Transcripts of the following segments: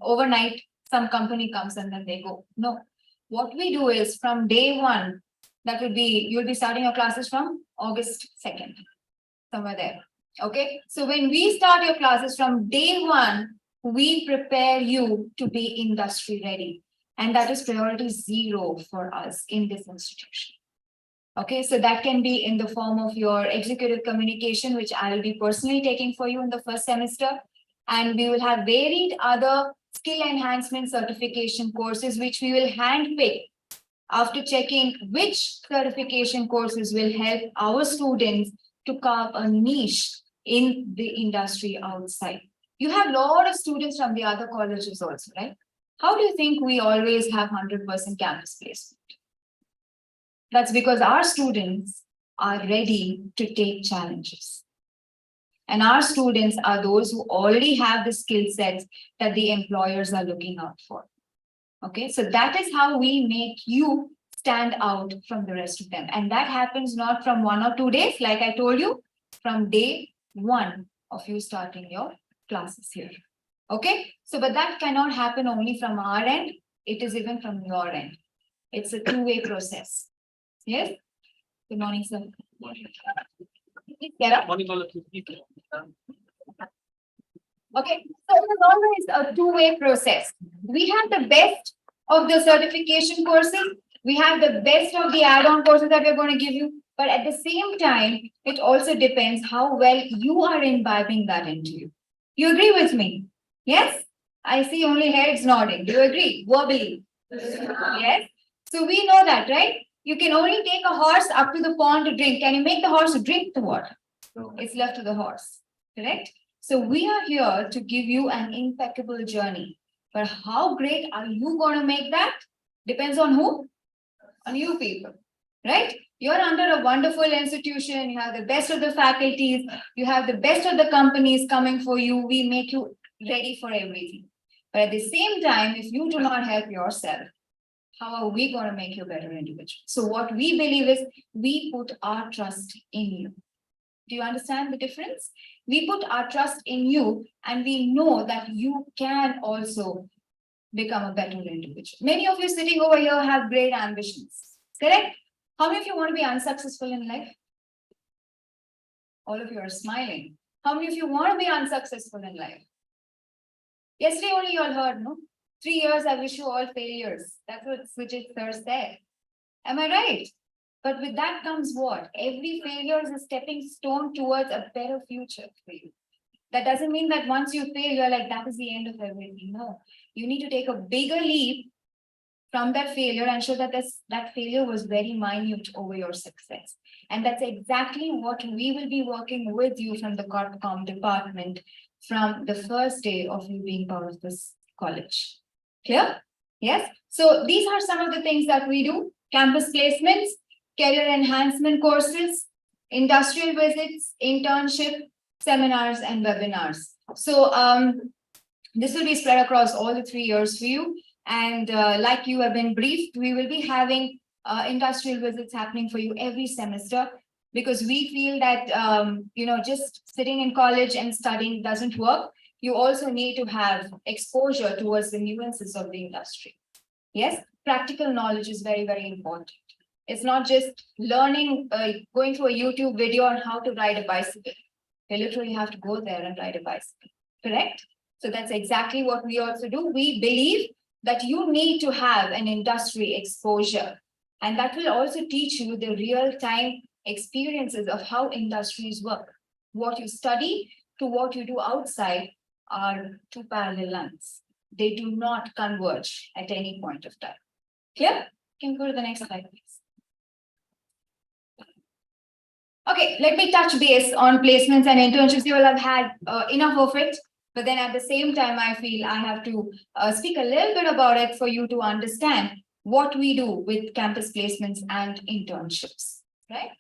overnight some company comes and then they go. No, what we do is from day one, that would be, you'll be starting your classes from August 2nd, somewhere there. Okay, so when we start your classes from day one, we prepare you to be industry ready. And that is priority 0 for us in this institution. Okay, so that can be in the form of your executive communication, which I will be personally taking for you in the first semester. And we will have varied other skill enhancement certification courses, which we will handpick after checking which certification courses will help our students to carve a niche in the industry outside. You have a lot of students from the other colleges also, right? How do you think we always have 100% campus placement? That's because our students are ready to take challenges. And our students are those who already have the skill sets that the employers are looking out for. Okay, so that is how we make you stand out from the rest of them. And that happens not from 1 or 2 days, like I told you, from day 1 of you starting your classes here. Okay, so but that cannot happen only from our end, it is even from your end. It's a two-way process. Yes? Good morning, sir. Morning. Get up. Morning, all of you. Okay, so it is always a two-way process. We have the best of the certification courses. We have the best of the add-on courses that we're going to give you. But at the same time, it also depends how well you are imbibing that into you. You agree with me? Yes? I see only heads nodding. Do you agree? Verbally? Yes? So we know that, right? You can only take a horse up to the pond to drink. Can you make the horse drink the water? No. It's left to the horse. Correct? So we are here to give you an impeccable journey. But how great are you going to make that? Depends on who? On you people. Right? You're under a wonderful institution. You have the best of the faculties. You have the best of the companies coming for you. We make you ready for everything. But at the same time, if you do not help yourself, how are we going to make you a better individual? So what we believe is we put our trust in you. Do you understand the difference? We put our trust in you and we know that you can also become a better individual. Many of you sitting over here have great ambitions, correct? How many of you want to be unsuccessful in life? All of you are smiling. How many of you want to be unsuccessful in life? Yesterday only you all heard, no? 3 years, I wish you all failures. That's what Sujit sir said. Am I right? But with that comes what? Every failure is a stepping stone towards a better future for you. That doesn't mean that once you fail, you're like, that is the end of everything. No, you need to take a bigger leap from that failure and show that that failure was very minute over your success. And that's exactly what we will be working with you from the CorpCom department from the first day of you being part of this college. Clear? Yes. So these are some of the things that we do: campus placements, career enhancement courses, industrial visits, internship, seminars, and webinars. So this will be spread across all the 3 years for you. And like you have been briefed, we will be having industrial visits happening for you every semester, because we feel that, just sitting in college and studying doesn't work. You also need to have exposure towards the nuances of the industry. Yes, practical knowledge is very, very important. It's not just learning, going through a YouTube video on how to ride a bicycle. You literally have to go there and ride a bicycle, correct? So that's exactly what we also do. We believe that you need to have an industry exposure, and that will also teach you the real-time experiences of how industries work. What you study to what you do outside are two parallel lines. They do not converge at any point of time. Clear? Can we go to the next slide, please? Okay, let me touch base on placements and internships. You will have had enough of it, but then at the same time, I feel I have to speak a little bit about it for you to understand what we do with campus placements and internships, right?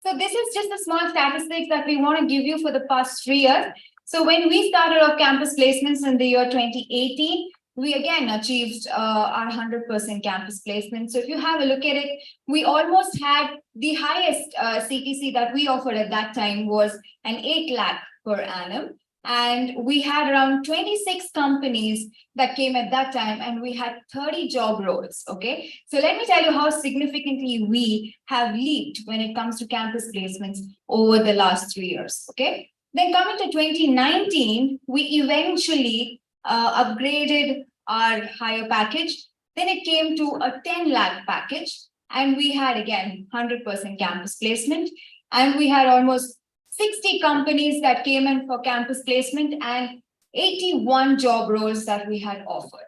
So this is just the small statistics that we want to give you for the past 3 years. So when we started our campus placements in the year 2018, we again achieved our 100% campus placement. So if you have a look at it, we almost had the highest CTC that we offered at that time was an 8 lakh per annum. And we had around 26 companies that came at that time, and we had 30 job roles. Okay, so let me tell you how significantly we have leaped when it comes to campus placements over the last 3 years. Okay, then coming to 2019, we eventually upgraded our higher package. Then it came to a 10 lakh package, and we had again 100% campus placement, and we had almost 60 companies that came in for campus placement and 81 job roles that we had offered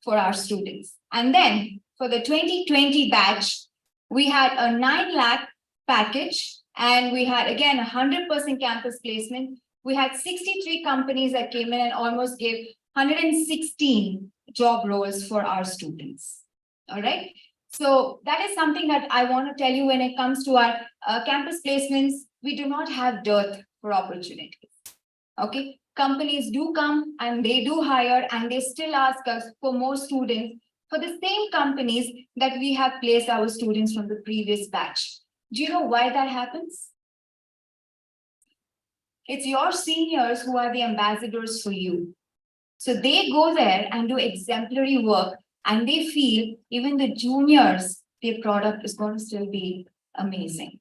for our students. And then for the 2020 batch, we had a 9 lakh package, and we had again 100% campus placement. We had 63 companies that came in and almost gave 116 job roles for our students. All right. So that is something that I want to tell you when it comes to our campus placements. We do not have dearth for opportunities. Okay, companies do come and they do hire, and they still ask us for more students for the same companies that we have placed our students from the previous batch. Do you know why that happens? It's your seniors who are the ambassadors for you. So they go there and do exemplary work, and they feel even the juniors, their product is going to still be amazing,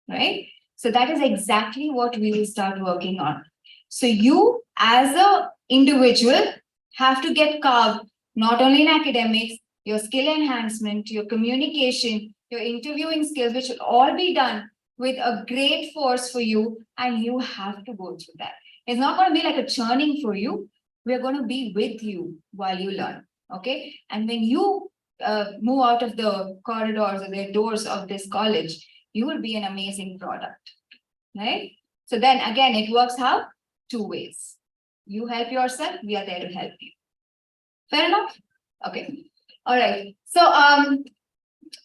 right? So that is exactly what we will start working on. So you as an individual have to get carved, not only in academics, your skill enhancement, your communication, your interviewing skills, which will all be done with a great force for you, and you have to go through that. It's not going to be like a churning for you. We're going to be with you while you learn, okay? And when you move out of the corridors or the doors of this college, you will be an amazing product, right? So then again, it works how? 2 ways. You help yourself, we are there to help you. Fair enough? Okay. All right. So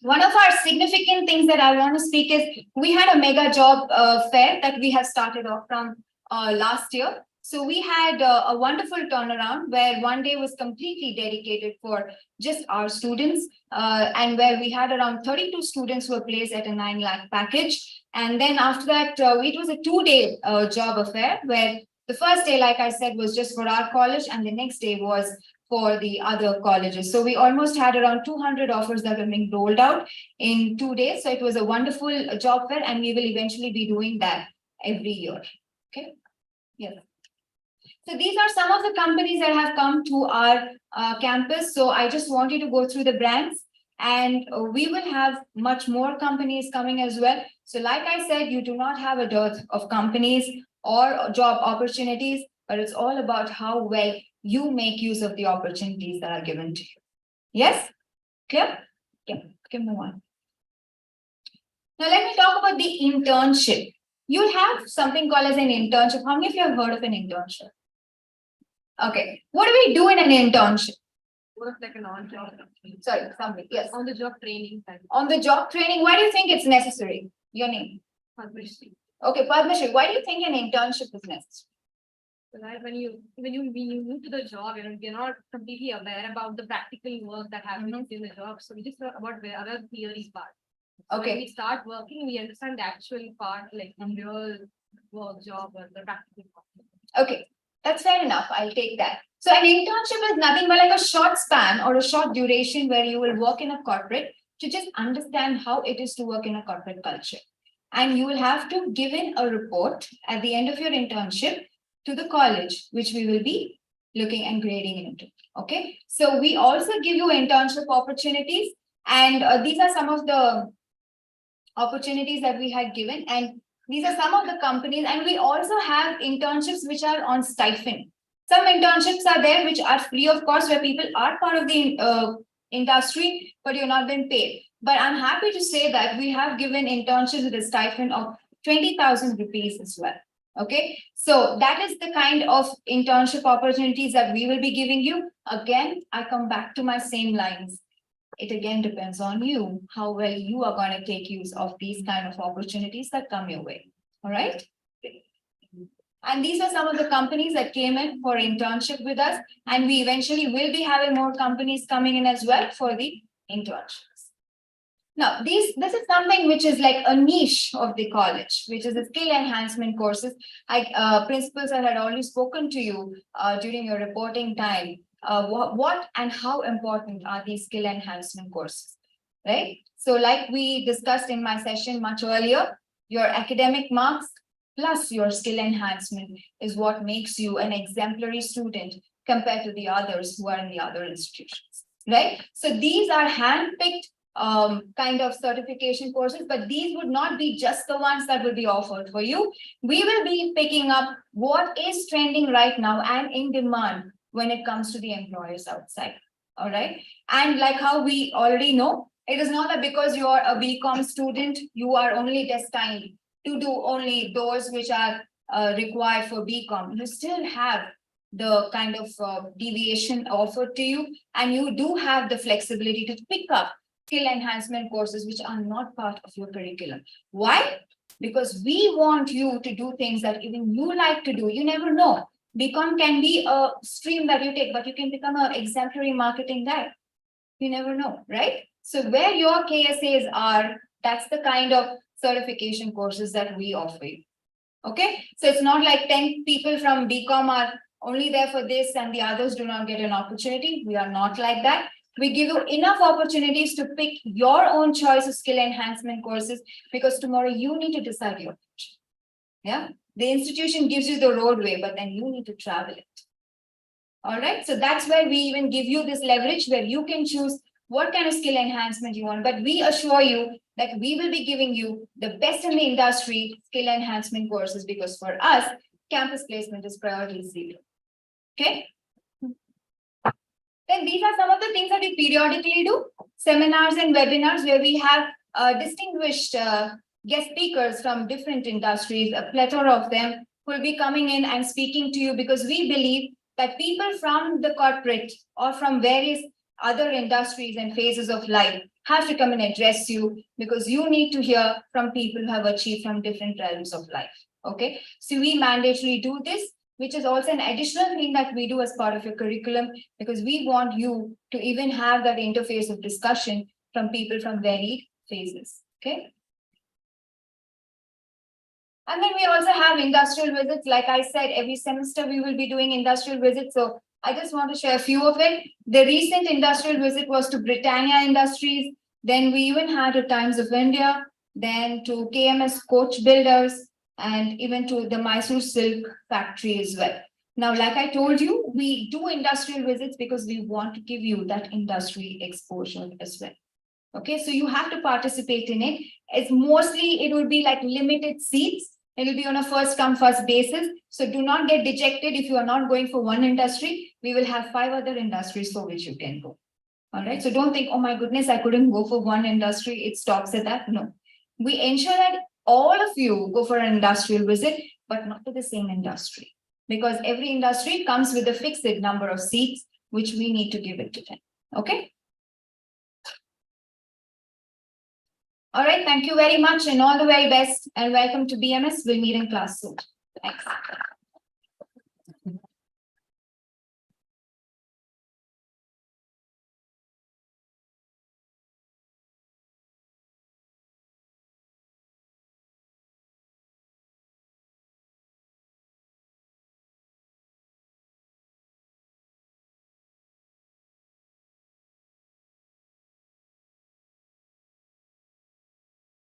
one of our significant things that I want to speak is we had a mega job fair that we have started off from last year. So we had a wonderful turnaround where one day was completely dedicated for just our students, and where we had around 32 students who were placed at a 9 lakh package. And then after that, it was a 2-day job affair where the first day, like I said, was just for our college, and the next day was for the other colleges. So we almost had around 200 offers that were being rolled out in 2 days. So it was a wonderful job fair, and we will eventually be doing that every year. Okay. Yes. So these are some of the companies that have come to our campus. So I just want you to go through the brands, and we will have much more companies coming as well. So like I said, you do not have a dearth of companies or job opportunities, but it's all about how well you make use of the opportunities that are given to you. Yes? Clear? Yeah, okay, move on. Now let me talk about the internship. You have something called as an internship. How many of you have heard of an internship? Okay, what do we do in an internship? Work like an on-job. Sorry, somebody, yes. On the job training. On the job training, why do you think it's necessary? Your name? Padmashri. Okay, Padmashri, why do you think an internship is necessary? So that when you move to the job, you're not completely aware about the practical work that happens in the job. So we just know about the other theory part. So Okay. when we start working, we understand the actual part, like the real work job or the practical part. Okay, that's fair enough. I'll take that. So an internship is nothing but like a short span or a short duration where you will work in a corporate to just understand how it is to work in a corporate culture. And you will have to give in a report at the end of your internship to the college, which we will be looking and grading into. Okay, so we also give you internship opportunities, and these are some of the opportunities that we had given, and these are some of the companies, and we also have internships which are on stipend. Some internships are there which are free of cost, where people are part of the industry, but you're not being paid. But I'm happy to say that we have given internships with a stipend of 20,000 rupees as well. Okay, so that is the kind of internship opportunities that we will be giving you. Again, I come back to my same lines. It again depends on you, how well you are going to take use of these kind of opportunities that come your way. All right. And these are some of the companies that came in for internship with us. And we eventually will be having more companies coming in as well for the internships. Now, this is something which is like a niche of the college, which is the skill enhancement courses. Principals, I had already spoken to you during your reporting time. What and how important are these skill enhancement courses, right? So like we discussed in my session much earlier, your academic marks plus your skill enhancement is what makes you an exemplary student compared to the others who are in the other institutions, right? So these are handpicked kind of certification courses, but these would not be just the ones that will be offered for you. We will be picking up what is trending right now and in demand when it comes to the employers outside. All right. And like how we already know, it is not that because you are a BCom student, you are only destined to do only those which are required for BCom. You still have the kind of deviation offered to you, and you do have the flexibility to pick up skill enhancement courses which are not part of your curriculum. Why? Because we want you to do things that even you like to do. You never know. BCom can be a stream that you take, but you can become an exemplary marketing guy. You never know, right? So where your KSAs are, that's the kind of certification courses that we offer you. Okay, so it's not like 10 people from BCom are only there for this and the others do not get an opportunity. We are not like that. We give you enough opportunities to pick your own choice of skill enhancement courses, because tomorrow you need to decide your future. Yeah, the institution gives you the roadway, but then you need to travel it. All right, so that's where we even give you this leverage where you can choose what kind of skill enhancement you want. But we assure you that we will be giving you the best in the industry skill enhancement courses, because for us, campus placement is priority 0. Okay. Then these are some of the things that we periodically do. Seminars and webinars where we have distinguished guest speakers from different industries, a plethora of them will be coming in and speaking to you, because we believe that people from the corporate or from various other industries and phases of life have to come and address you, because you need to hear from people who have achieved from different realms of life. Okay, so we mandatorily do this, which is also an additional thing that we do as part of your curriculum, because we want you to even have that interface of discussion from people from varied phases. Okay. And then we also have industrial visits. Like I said, every semester we will be doing industrial visits. So I just want to share a few of it. The recent industrial visit was to Britannia Industries. Then we even had to Times of India, then to KMS Coach Builders, and even to the Mysore Silk factory as well. Now, like I told you, we do industrial visits because we want to give you that industry exposure as well. Okay, so you have to participate in it. It's mostly, it will be like limited seats. It will be on a first come first basis. So do not get dejected if you are not going for one industry. We will have 5 other industries for which you can go. All right. So don't think, oh my goodness, I couldn't go for one industry. It stops at that. No. We ensure that all of you go for an industrial visit, but not to the same industry, because every industry comes with a fixed number of seats, which we need to give it to them. Okay. All right. Thank you very much and all the very best, and welcome to BMS. We'll meet in class soon. Thanks.